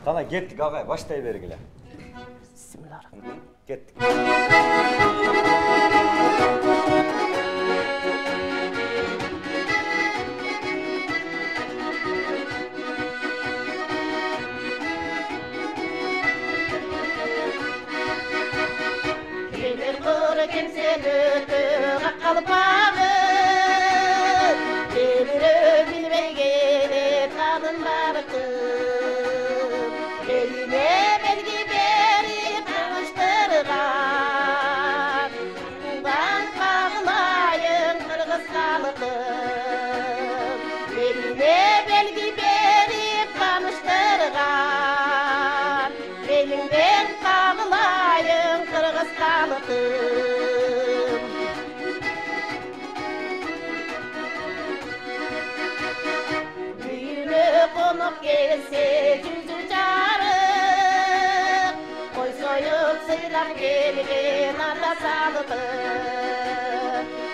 Qana kettik ağay, başlay bергile. Bismillahirrahmanirrahim. Kettik.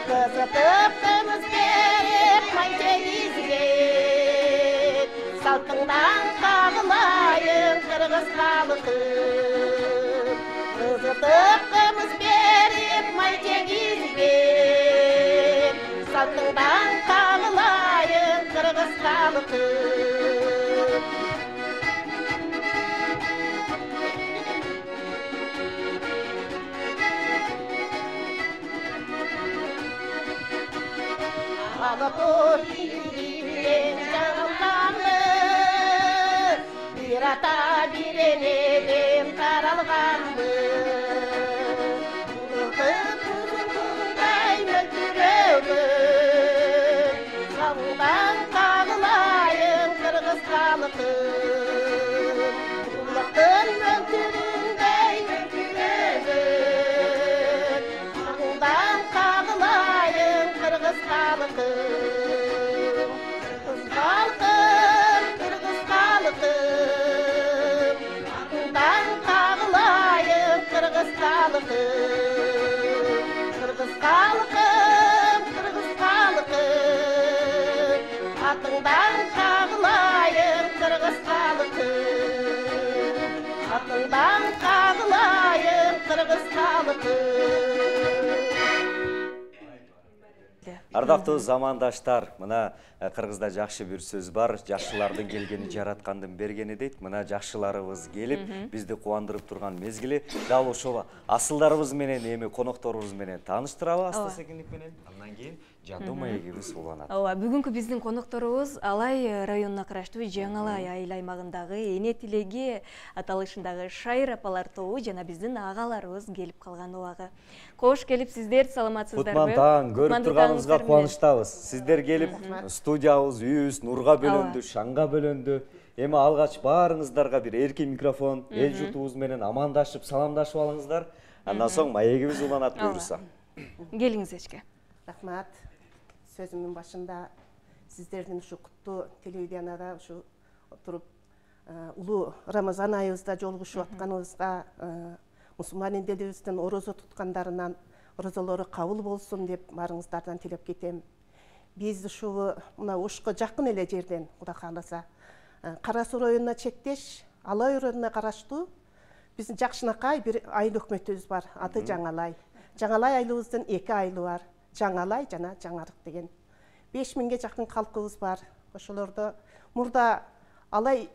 Kızıtıptınız berip mançenizge Saltından kağılayın kırgız kalıkım Kızıtıptınız berip mançenizge Saltından kağılayın kırgız kalıkım Alıp yiyin canımdanlı Bir ata bir enedim karalganlı Kırtıp kuzunday mülkürögün Savundan kağılayın kırgız kalıkın Kulluktan mülküründay mülkürögün Savundan kağılayın kırgız kalıkın Kırgız kalıkım, kırgız kalıkım Atından kağılayım kırgız kalıkım Atından kağılayım kırgız kalıkım Ардактуу замандаштар, мына Кыргызда жакшы бир сөз бар, жакшылардын келгени жараткандын бергени дейт. Мына жакшыларыбыз келип, бизди кубандырып турган мезгили. Дал ошого асылдарыбыз менен, эми конокторубуз менен тааныштырабы аста-секиндик менен. Андан кийин жандуу маегибиз уланат. Ооба, бүгүнкү биздин конокторубуз Алай районуна караштуу Жаңалай айыл аймагындагы Эне Тилеги аталышындагы Шайыр апалар тобу жана биздин агаларыбыз келип калган убагы. Кош келипсиздер, саламатсыздарбы? Кутман таң, көрүп турганыбызга кубанычтабыз. Сиздер келип, студиябыз, үйүбүз нурга бөлөндү, шаңга бөлөндү. Эми алгач баарыңыздарга бир эркин микрофон, эл жутубуз менен амандашып, саламдашып алыңыздар. Андан соң маегибиз уланат буюрса. Келиңиз эчке. Рахмат. Сөзümün başında sizlerden şu kutlu televizyonda şu oturup ulu Ramazan ayımızda joluguşup atkanыбызга Müslüman ellerimizden oroza tutkanlarından orozaları kabul bolsun dep barыңыздардан tilep ketem. Biz şu mına ошко жакын эле жерден Кудай кааласа Карасуу районуна чектеш Алай районуна караштуу биздин Жакшынакай бир айыл өкмөтүбүз бар. Аты Жаңалай. Жаңалай айылыбыздын 2 айылы бар. Жаңалай жана Жаңарык деген 5000ге жакын калкыбыз бар. Ошолордо мурда Алай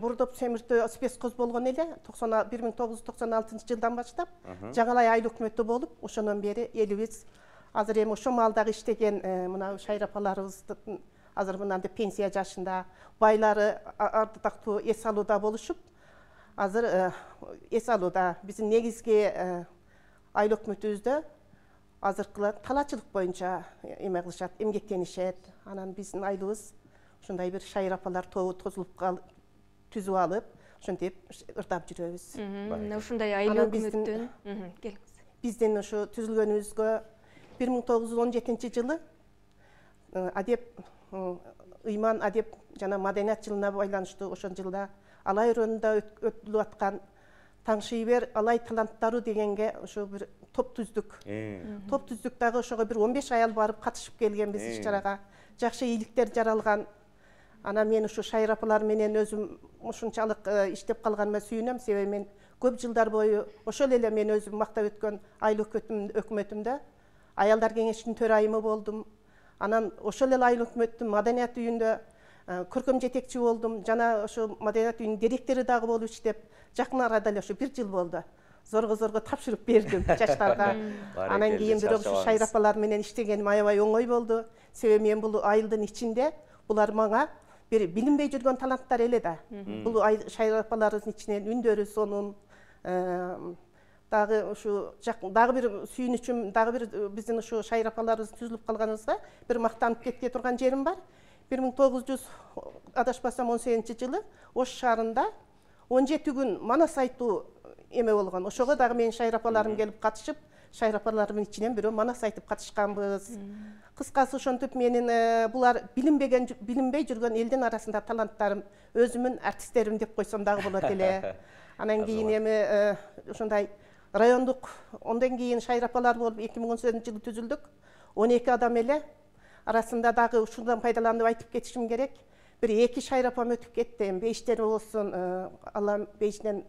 бурдоп семиртөө спецкоз болгон эле 1996 жылдан баштап Жаңалай айыл өкмөтү болуп, ошондон бери элибиз азыр эми ошо маалдагы иштеген мына Шайыр апаларыбыздын азыр мынандай пенсия жашында байлары ардактуу эс алууда болушуп, азыр эс алууда биздин негизги айыл өкмөтүбүздө азыркылар талаачылык боюнча эме кылышат, эмгектенишет. Анан биздин айылыбыз ушундай бир Шайыр апалар тобу түзүп алып, ошентип ырдап жүрөбүз. Ушундай айыл өкмөттүн келиңиз. Биздин ошо түзүлгөнүбүзгө 1917 жылы адеп ыйман адеп жана маданият жылына байланыштуу ошол жылда Алай районунда өтүлүп аткан Таңшыйбер Алай таланттары дегенге ошо бир топ түздүк. Топ түздүк дагы ошого бир 15 аял барып катышып келген биз иш-чарага. Жакшы ийгиликтер жаралган. Ana мен ушу Шайыр апалар менен өзүм ушунчалык иштеп калганыма сүйүнөм, себеби мен көп жылдар бою ошол эле мен өзүм мактап өткөн айыл өкмөтүмдө аялдар кеңешинин төрайымы болдум. Анан ошол эле айыл өкмөттүн маданият үйүндө көркөм жетекчи болдум. Жана ошо маданият үйүнүн директори дагы болуп иштеп, жакын арада эле ошо 1 жыл болду. Зорго тапшырып бердим жаштарга. Анан кийин бирок ушу Шайыр апалар менен иштегеним аябай оңой болду. Себеби мен бул айылдын ичинде булар мага бир билинбей жүргөн таланттар эле да. Бул Шайыр апалардын ичинен үндөрү сонун, дагы ушу дагы бир сүйүнүчүм, дагы бир биздин ушу Шайыр апаларыбыз түзүлүп калганыбызга бир мактанып кетке турган жерим бар. 1900 адашпасам 18-жылы Ош шаарында 17 күн манас айтуу эме болгон. Ошого дагы менин Шайыр апаларым келип катышып, Шайыр апаларымдын ичинен бирөө манас айтып катышканбыз. Кыскасы ошентип менин булар билинбей жүргөн элдин арасында таланттарым, өзүмүн артисттерим деп койсом дагы болот эле. Анан кийин эми ушундай райондук, ондон кийин Шайыр апалар болуп 2018-жылы түзүлдүк. 12 адам эле. Арасында дагы ушундан пайдаланып айтып кетишим керек. Бир 2 Шайыр апам өтүп кетти. Бейиштер болсун, Алла бейишинен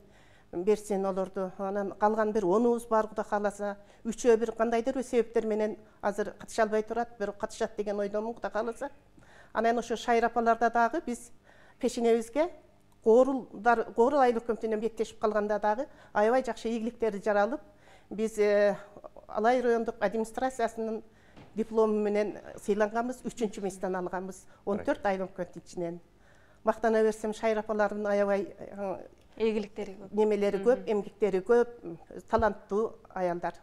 берсин олорду. Анан калган бир 10убуз бар, Кудай кааласа. 3-өө бир кандайдыр бир себептер менен азыр катыша албай турат, бирок катышат деген ойдомун, Кудай кааласа. Анан ошо Шайыр апаларда дагы биз пешенебизге Гоорул айыл өкмөтүнөн беттешип калганда дагы аябай жакшы ийгиликтерди жаралып, биз Алай райондук администрациясынын диплому менен сыйланганбыз, 3-чү месттен алганбыз, 14 айыл өкмөт ичинен. Мактана берсем, Шайыр апалардын аябай ийгиликтери көп. Немелери көп, эмгектери көп, таланттуу аялдар.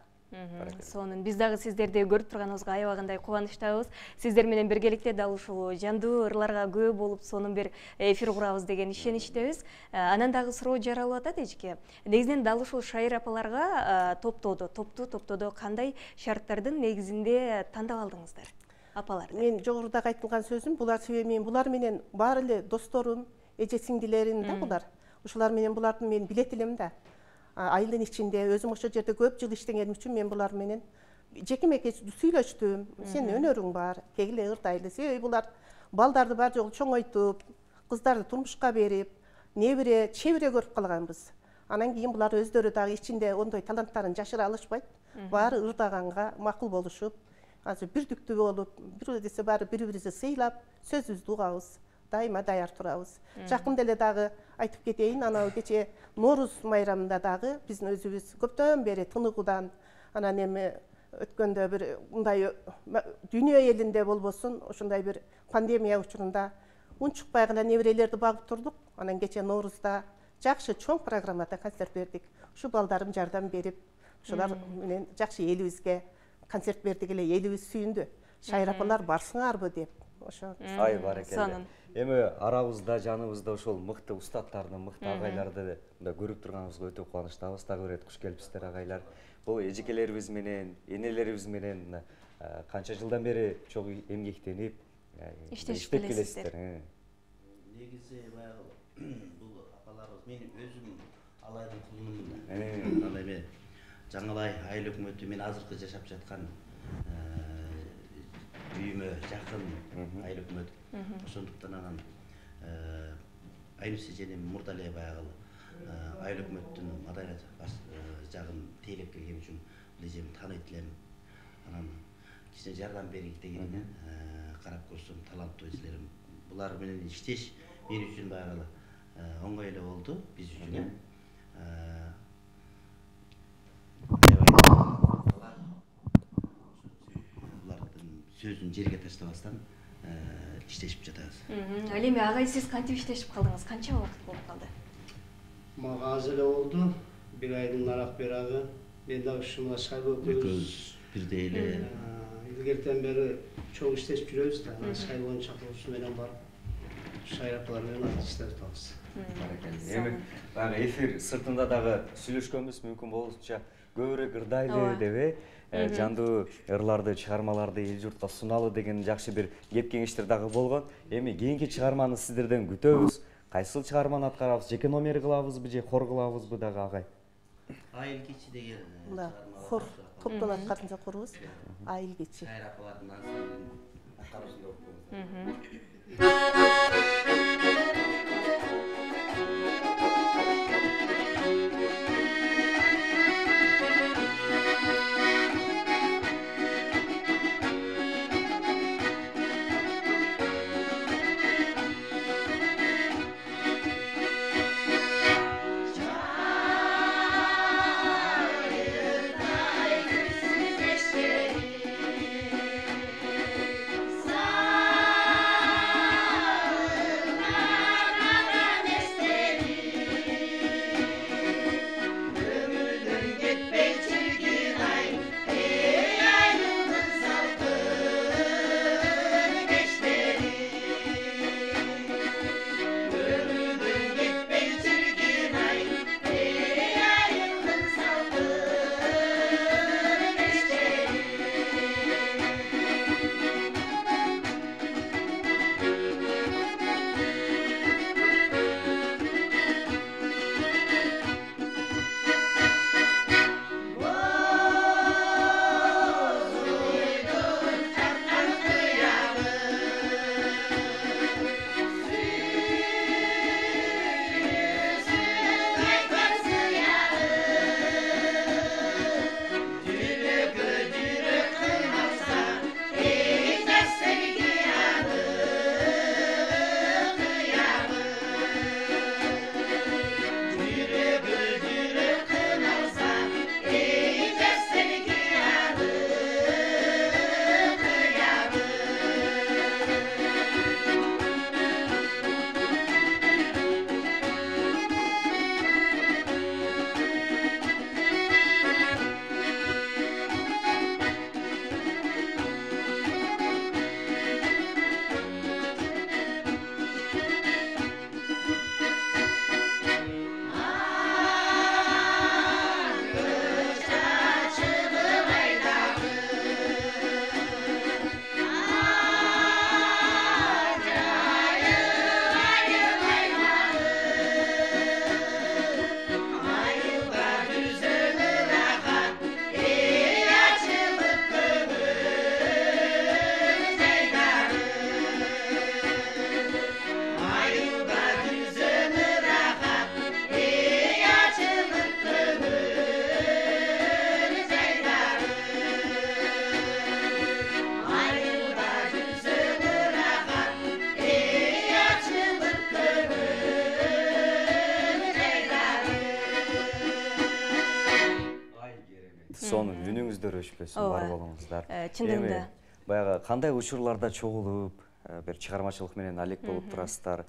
Сонун биз дагы сиздерди көрүп турганыбызга аябагандай кубанычтабыз. Сиздер менен биргеликте дал ушул жандуу ырларга күбө болуп, сонун бир эфир курабыз деген ишеничтебиз. Анан дагы суроо жаралып атат эжеке. Негизинен дал ушул Шайыр апаларга топтоодо кандай шарттардын негизинде тандап алдыңыздар? Апаларды. Мен жогоруда айтылган сөзүм, булар себеби мен булар менен баары эле досторум, эже сиңдилерим да булар. Ушулар менен буларды мен билет элем да. Айылдын ичинде өзүм ошол жерде көп жыл иштегеним үчүн мен булар менен жеке-меке сүйлөштүм. Сен өнөрүң бар, кегиле ырдайлы. Себеби булар балдарды бар жогу чоңойтуп, кыздарды турмушка берип, небире, чебире көрүп калганбыз. Анан кийин булар өздөрү дагы ичинде ондой таланттарын жашыра алышпайт. Баары ырдаганга макул болушуп, азыр бирдиктүү болуп, бир десе баары бири-бирибизди сыйлап, сөзүбүздү угабыз. Дайыма даяр турабыз. Жакында эле дагы айтып кетейин, анау кече Норуз майрамында дагы биздин өзүбүз көптөн бери тыныгудан, анан эми өткөндө бир мындай дүйнө элинде болбосун, ошондой бир пандемия учурунда унчукпай гана неберелерди багып турдук. Анан кече Норузда жакшы чоң программада концерт бердик. Ушу балдарым жардам берип, ушулар менен жакшы элибизге концерт бердик эле, элибиз сүйүндү. Шайыр апалар барсыңарбы деп. Ошо. Ай баракелде. Эми арабызда, жаныбызда ошол мыкты устаттарды, мыкты агайларды көрүп турганыбызга өтө кубанычтабыз. Дагы бир куш келипсиздер агайлар. Бул эжекелерибиз менен, энелерибиз менен канча жылдан бери чоң эмгектенип иштеп келесиздер. Негизи баягы бул апаларыбыз, мен өзүм Алайдын кулумун. Андай мен Жаңылай айыл өкмөтү, мен азыркы жашап жаткан үйүмө жакын айыл өкмөт. Ошондуктан анан Айнус эженин мурда эле баягы айыл өкмөттүн маданият жагын тейлеп келген үчүн бул эжемди тааныйт элем. Анан кичине жардам берейик дегенинен карап көрсөм таланттуу эжелерим. Булар менен иштеш мен үчүн баягы оңой эле болду, биз үчүн. Сөзүн жерге таштабастан иштешип жатабыз. Ал эми агай сиз кантип иштешип калдыңыз? Канча убакыт болуп калды? Мага аз эле болду. 1 айдын арақ берагы. Мен дагы ушуна шайлоо көз бирдей эле. Илгертен бери чоң иштешип жүрөбүз да. Шайлоонун чакыруусу менен барып Шайыр апалар менен иштеп атабыз. Эми баягы эфир сыртында дагы сүйлөшкөнбүз, мүмкүн болушунча көбүрөөк ырдайлы деп жандуу ырларды, чыгармаларды эл журтка суналуу деген жакшы бир кеп кеңештер дагы болгон. Эми кийинки чыгарманы сиздерден күтөбүз. Кайсыл чыгарманы аткарабыз? Жеке номер кылабызбы же хор кылабызбы дагы агай? Айыл кечи деген чыгарма. Хор топтон аткарынча хорубуз. Айыл кечи. Шайыр апалардын ансамблинин аткаруусунда окуп сонун үнүңүздөр өчпөсүн, бар болуңуздар. Чындыгында. Эми баягы кандай учурларда чогулуп, бир чыгармачылык менен алек болуп турасыздар?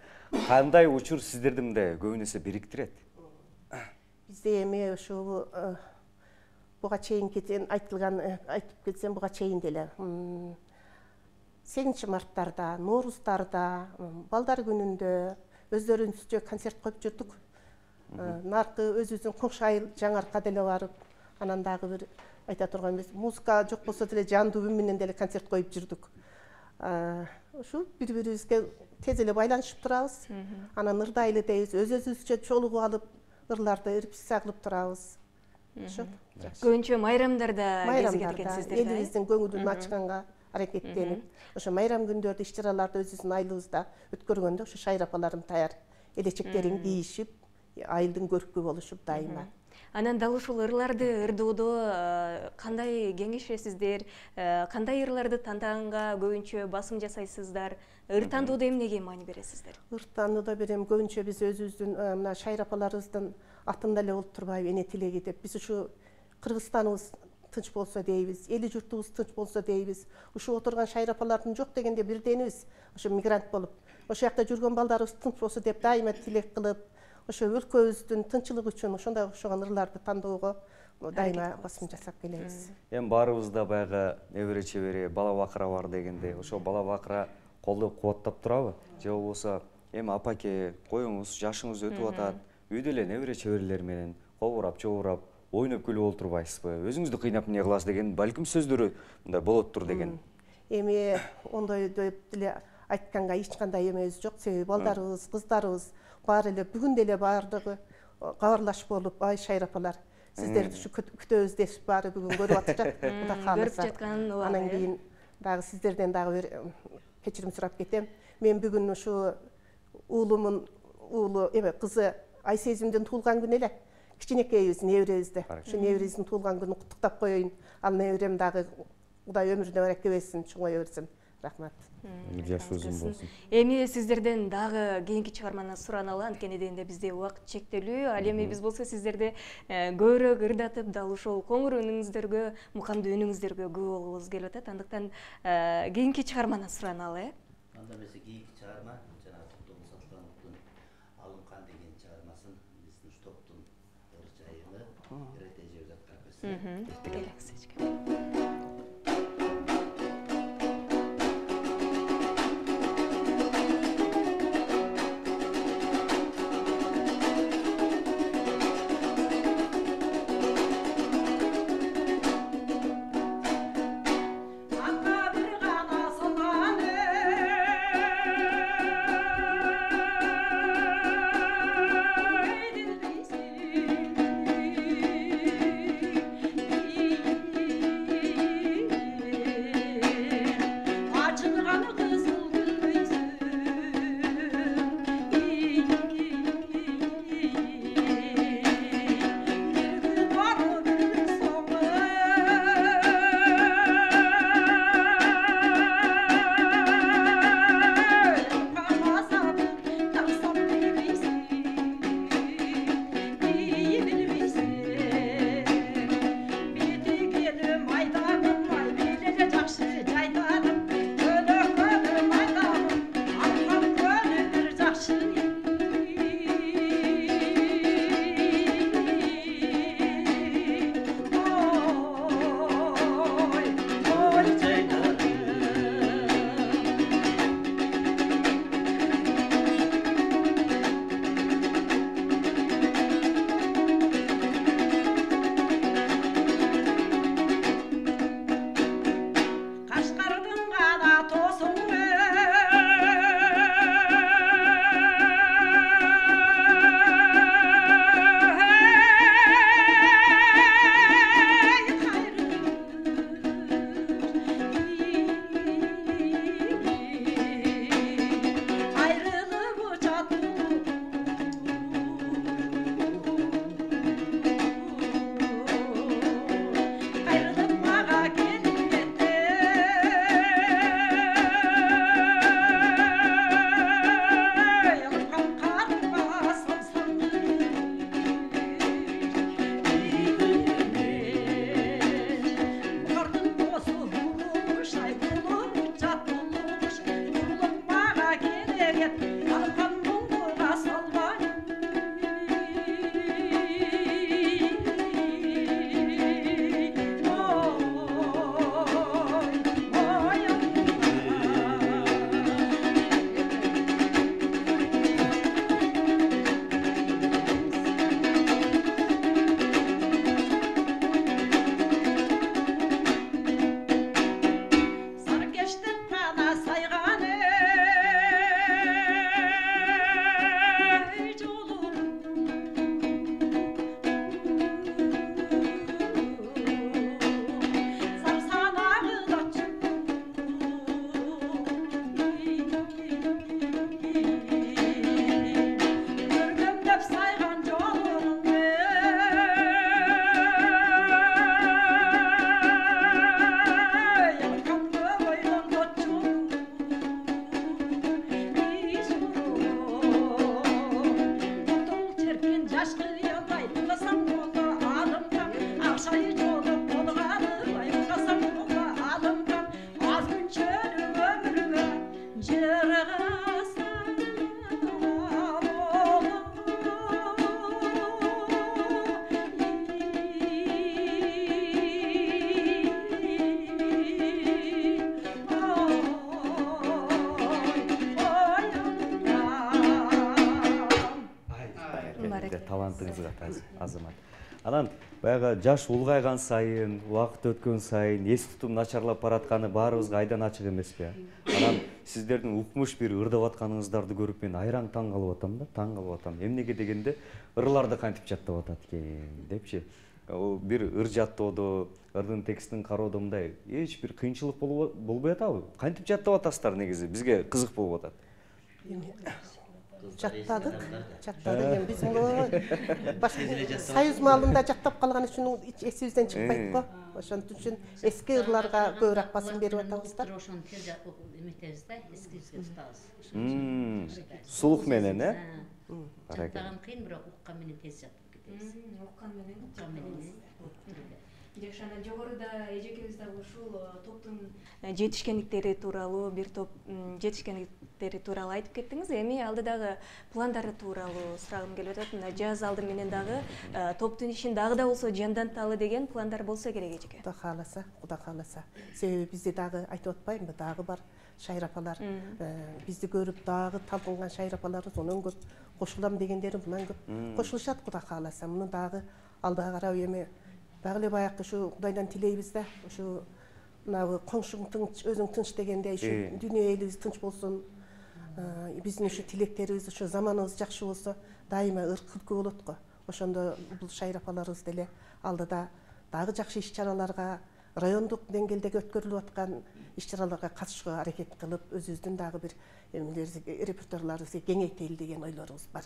Кандай учур сиздерди мындай көбүн эсе бириктирет? Бизде эми ошо буга чейинкиден айтып кетсем, буга чейин деле 8-марттарда, нооруздарда, балдар күнүндө өздөрүбүзчө концерт коюп жүрдүк. Наркы өзүбүздүн коңшу айыл Жаңарка деле барып, анан дагы бир айта турган эмес, музыка жок болсо деле жандуу үн менен деле концерт коюп жүрдүк. Ушу бири-бирибизге тез эле байланышып турабыз. Анан ырдайлы дейбиз, өзүбүзчө чогулуп алып, ырларды репетиция кылып турабыз. Ошо. Көбүнчө майрамдарда кезигет экенсиздер да. Элибиздин көңүлүн ачканга аракеттенип, ошо майрам күндөрдө иш-чараларды өзүбүздүн айылыбызда өткөргөндө ошо Шайыр апаларым даяр элечектерин кийишип, айылдын көркү болушуп дайыма. Анан дал ушул ырларды ырдоодо кандай кеңешесиздер, кандай ырларды тандаганга көбүнчө басым жасайсыздар? Ыр тандоодо эмнеге маани бересиздер? Ыр тандоодо берем, көбүнчө биз өзүбүздүн мына Шайыр апаларыбыздын атын эле болуп турбайбы, эне тилеги деп. Биз ушу Кыргызстаныбыз тынч болсо дейбиз, эли журтубуз тынч болсо дейбиз. Ушу отурган Шайыр апалардын жок дегенде бирденибиз, ошо мигрант болуп. Ошол жакта жүргөн балдарыбыз тынч болсо деп дайыма тилек кылып, ошо өлкөбүздүн тынчылыгы үчүн ошондой окшогон ырларды тандоого дайыма басым жасап келебиз. Эми баарыбызда баягы небере чебери бала бакыра бар дегендей, ошо бала бакыра колдоп кубаттап турабы? Же болбосо эми апаке, коюңуз, жашыңыз өтүп атат, үйдө эле небере чеберлер менен колбурап, чобурап, ойноп күлүп олтурбайсызбы? Өзүңүздү кыйнап эмне кыласыз деген балким сөздөрү мындай болоттур деген. Эми ондой деп деле айтканга эч кандай эмебиз жок. Себеби балдарыбыз, кыздарыбыз баары эле бүгүн деле баардыгы кабарлашып болуп, ай Шайыр апалар, сиздерди ушу күтөбүз деп баары бүгүн көрүп атышат. Кудай кааласа. Көрүп жаткан убак. Анан кийин дагы сиздерден дагы бир кечирим сурап кетем. Мен бүгүн ушу уулумун кызы Айсезимдин туулган күнү эле. Кичинекейбиз неберебизди. Ушу неберебиздин туулган күнүн куттуктап коеюн. Ал неберем дагы Кудай өмүрүнө баракет берсин, чоңое берсин. Рахмат. Жашы узун болсун. Эми сиздерден дагы кийинки чыгарманы сураналы, анткени дегенде бизде убакыт чектелүү. Ал эми биз болсо сиздерди көбүрөөк ырдатып, дал ушул коңур үнүңүздөргө, мукамдуу үнүңүздөргө күбө болгубуз келип атат. Андыктан кийинки чыгарманы сураналы. Анда эмесе кийинки чыгарма жана Токтогул Сатылгановдун Алымкан деген чыгармасын биздин ушу топтун ыр жайыны Эрете Жевзат Карпес. талантыңызга азамат. Анан баягы жаш улгайган сайын, убакыт өткөн сайын эс тутум начарлап баратканы баарыбызга айдан ачык эмеспи? Анан сиздердин укмуш бир ырдап атканыңыздарды көрүп мен айран таң калып атам да, таң калып атам. Эмнеге дегенде ырларды кантип жаттап атат экен депчи. Ол бир ыр жаттоодо, ырдын текстин кароодо мындай эч бир кыйынчылык болбой атабы? Кантип жаттап атасыздар негизи? Бизге кызык болуп атат. Жаттадык эми биз союз маалында жаттап калган үчүн эсибизден чыкпайт го. Ошон үчүн эски ырларга көбүрөөк басым берип атабыздар. Ошону эметебиз да, эскибизге тутабыз. Сулук менен, Жаттаган кыйын, бирок уккан менен тез жаттап кетебиз. Уккан менен. Жашана жогоруда эжекебиз дагы ушул топтун жетишкендиктери тууралуу, бир топ жетишкендиктери тууралуу айтып кеттиңиз. Эми алдыдагы пландары тууралуу сурагым келип атат. Мына жаз алды менен дагы топтун ишин дагы да болсо жанданталы деген пландар болсо керек эжеке. Куда кааласа. Себеби бизде дагы айтып атпаймынбы, дагы бар шайыр апалар. Бизди көрүп дагы талпынган шайыр апаларыбыз онон көп, кошулам дегендери мындан көп кошулушат. Куда кааласа, муну дагы алдыга карап эми дагы эле баягы ушу Кудайдан тилейбиз да, ушу мына коңшуң тынч, өзүң тынч дегенде ушу дүйнө элибиз тынч болсун. Биздин ушу тилектерибиз, ушу заманыбыз жакшы болсо, дайыма ыр күлкү болот го. Ошондо бул шайыр апаларыбыз деле алдыда дагы жакшы иш-чараларга, райондук деңгээлдеги өткөрүлүп аткан иш-чараларга катышууга аракет кылып, өзүбүздүн дагы бир репертуарларыбызды кеңейтели деген ойлорубуз бар.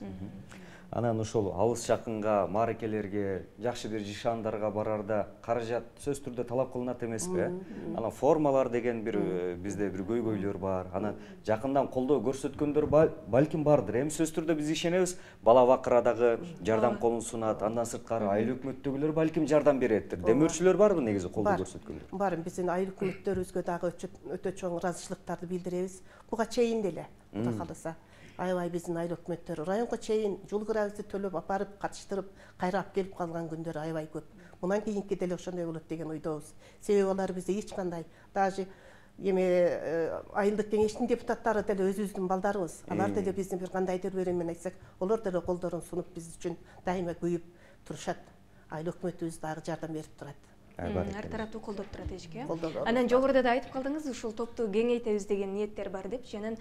Анан ошол алыс жакынга, мааракелерге, жакшы бир жишандарга барарда каражат сөз түрдө талап кылынат эмеспи? Анан формалар деген бир бизде бир көйгөйлөр бар. Анан жакындан колдоо көрсөткөндөр балким бардыр. Эми сөз түрдө биз ишенебиз, бала бакырадагы жардам колун сунат, андан сырткары айыл өкмөттөгүлөр балким жардам береттир. Демөөрчүлөр барбы негизи колдоо көрсөткөндөр? Бар, биздин айыл өкмөттөрүбүзгө дагы өтө чоң ыраазычылыктарды билдиребиз. Буга чейин деле, Кудай кааласа, аябай биздин айыл өкмөттөрү районго чейин жол кырабызды төлөп апарып, катыштырып, кайра алып келип калган күндөр аябай көп. Мундан кийинки деле ошондой болот деген ойдобуз. Себеби алар бизде эч кандай, даже айылдык кеңештин депутаттары деле өзүбүздүн балдарыбыз. Алар деле биздин бир кандайдыр бир эмен айтсак, алар деле колдорун сунуп биз үчүн дайыма көйүп турушат. Айыл өкмөтүбүз дагы жардам берип турат. Ар тараптуу колдоп турат эжеке. Анан жогоруда да айтып калдыңыз, ушул топту кеңейтебиз деген ниеттер бар деп. Анан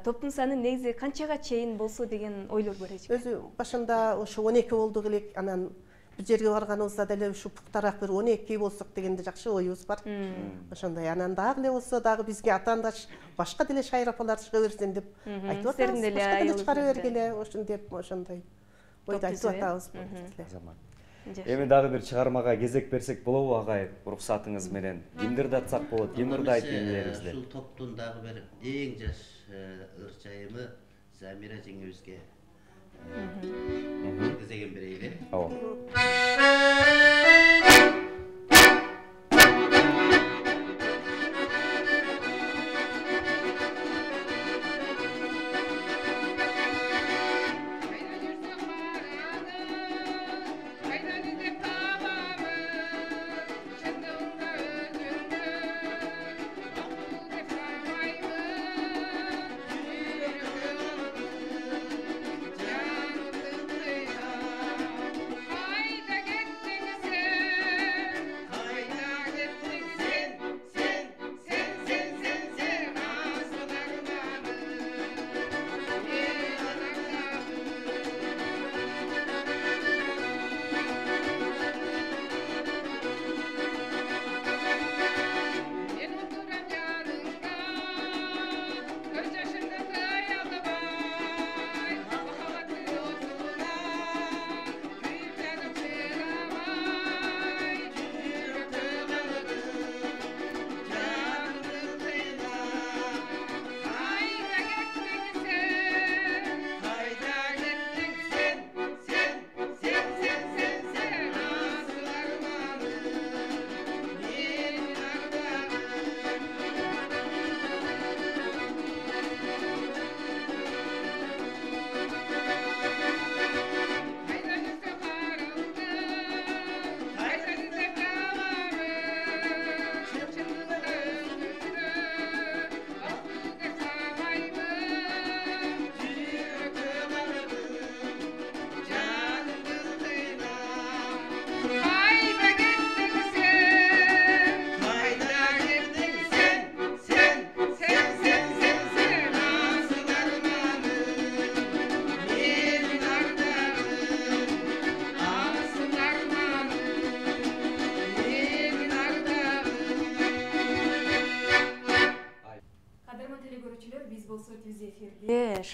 топтун саны негизи канчага чейин болсо деген ойлор бар эжеке. Өзү башында ошо 12 болдук элек, анан бир жерге барганыбызда деле ушу пуктараак бир 12 болсок дегенде жакшы оюбуз бар. Ошондой анан дагы эле болсо дагы бизге атаандаш башка деле шайыр апалар чыга берсин деп айтып атабыз. Башка деле чыгара бергиле ошон деп ошондой ойду айтып атабыз. Эми дагы бир чыгармага кезек берсек болобу агай, уруксатыңыз менен? Кимдерди атсак болот? Ким ырды айтып элерибизде? Ушул топтун дагы бир эң жаш ырчайымы Замира жеңебизге кезеген берейли. Ay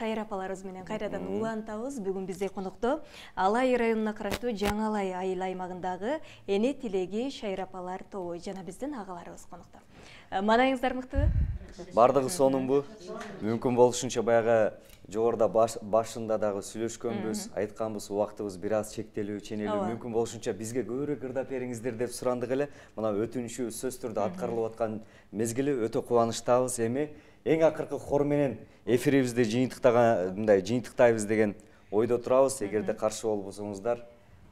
Шайыр апаларыбыз менен кайрадан улантабыз. Бүгүн бизде конокто Алай районуна караштуу Жаңалай айыл аймагындагы Эне тилеги Шайыр апалар тобу жана биздин агаларыбыз конокто. Манайыңыздар мыктыбы? Бардыгы сонунбу? Мүмкүн болушунча баягы жогоруда башында дагы сүйлөшкөнбүз, айтканбыз, убактыбыз бир аз чектелүү, ченелүү. Мүмкүн болушунча бизге көбүрөөк ырдап бериңиздер деп сурандык эле. Мына өтүнүшү сөз түрдө аткарылып аткан мезгили өтө кубанычтабыз. Эми эң акыркы хор менен эфирибизди жыйынтыктайбыз деген ойдо турабыз. Эгерде каршы болбосоңуздар,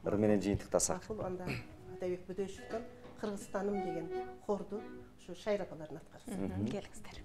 ыр менен жыйынтыктасак. Макул, анда Атабек Бөдөшевдөн Кыргызстаным деген хорду ушу Шайыр апаларын аткарсын. Келиңиздер.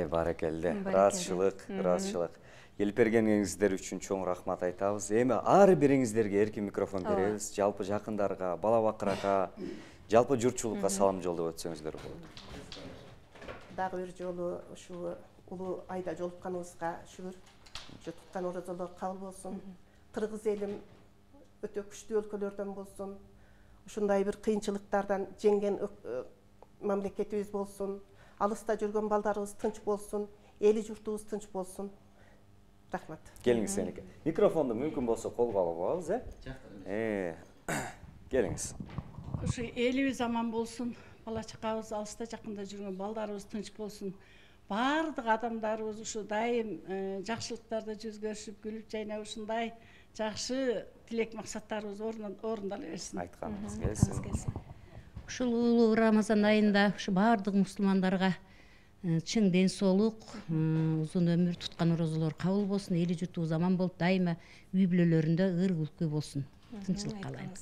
Баракелде, ыраазычылык. Келип бергениңиздер үчүн чоң рахмат айтабыз. Эми ар бириңиздерге эркин микрофон беребиз. Жалпы жакындарга, бала бакырага, жалпы журтчулукка салам жолдоп өтсөңүздөр болот. Дагы бир жолу ушу улуу айда жолукканыбызга шүгүр. Ушу туткан оразалар кабыл болсун. Кыргыз элим өтө күчтүү өлкөлөрдөн болсун. Ушундай бир кыйынчылыктардан жеңген мамлекетибиз болсун. Алыста жүргөн балдарыбыз тынч болсун, эли журтубуз тынч болсун. Рахмат. Келиңиз сенеке. Микрофонду мүмкүн болсо колго алып алабыз, Келиңиз. Ушу элибиз аман болсун, бала чакабыз алыста жакында жүргөн балдарыбыз тынч болсун. Бардык адамдарыбыз ушу дайым жакшылыктарды жүз көрүшүп, күлүп жайнап ушундай жакшы тилек максаттарыбыз орундала берсин. Айтканыңыз келсин. Ушул улуу Рамазан айында ушу бардык мусулмандарга чың ден соолук, узун өмүр, туткан оразалар кабыл болсун, эли журтубуз аман болуп, дайыма үй бүлөлөрүндө ыр күлкү болсун. Тынчылык каалайм.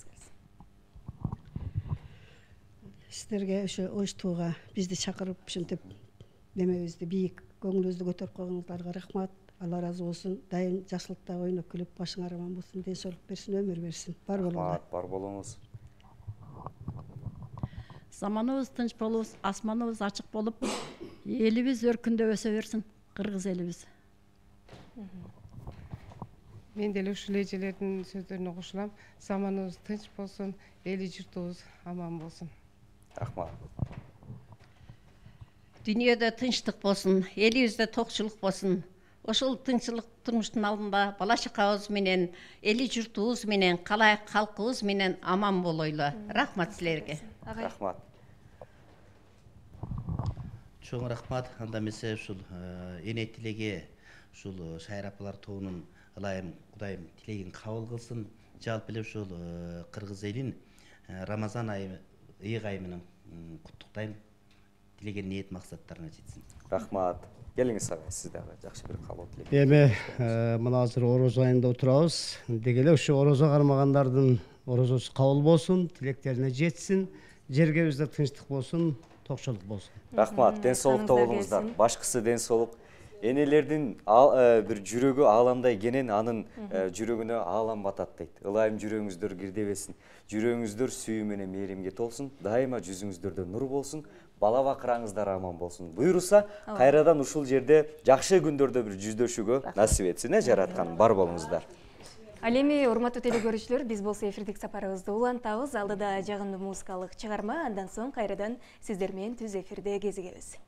Сиздерге ошо оюштууга бизди чакырып, ушинтип немебизди бийик, көңүлүбүздү көтөрүп койгоңуздарга рахмат. Алла разы болсун. Дайым жакшылыкта ойноп күлүп, башыңар аман болсун, ден соолук берсин, өмүр берсин. Бар болуңар. Бар болуңуз. Заманыбыз тынч болуп, асманыбыз ачык болуп, элибиз өркүндөп өсө берсин, кыргыз элибиз. Мен деле ушул эжелердин сөздөрүнө кошулам. Заманыбыз тынч болсун, эли журтубуз аман болсун. Рахмат. Дүниеде тынчтык болсын, элибизде токчулук болсын. Ошол тынччылык турмуштун алдында бала чакабыз менен, эли журтубуз менен, калай калкыбыз менен аман болойлу. Рахмат силерге. Рахмат. Чоң рахмат. Анда эмесе ушул эне тилеге ушул Шайыр апалар тобунун ылайым Кудайым тилегин кабыл кылсын. Жалпы эле ушул кыргыз элин Рамазан айы, ыйык айы менен куттуктайм. Тилеген ниет максаттарына жетсин. Рахмат. Келиңиз агай, сиз дагы жакшы бир кабыл тилейм. Эми мына азыр орозо айында отурабыз. Деги эле ушу орозо кармагандардын орозосу кабыл болсун, тилектерине жетсин, жергебизде тынчтык болсун, токчулук болсун. Рахмат. Ден соолукта болуңуздар. Башкысы ден соолук. Энелердин бир жүрөгү ааламдай кенен анын жүрөгүнө аалам батат дейт. Ылайым жүрөгүңүздөр кирдебесин. Жүрөгүңүздөр сүйүү менен мээримге толсун. Дайыма жүзүңүздөрдө нур болсун. Бала бакыраңыздар аман болсун. Буйруса, кайрадан ушул жерде жакшы күндөрдө бир жүздөшүүгө насип этсин, жараткан. Бар болуңуздар. Ал эми урматтуу теле көрүүчүлөр, биз болсо эфирдик сапарыбызды улантабыз. Алдыда жагымдуу музыкалык чыгарма, андан соң кайрадан сиздер менен түз эфирде кезигебиз.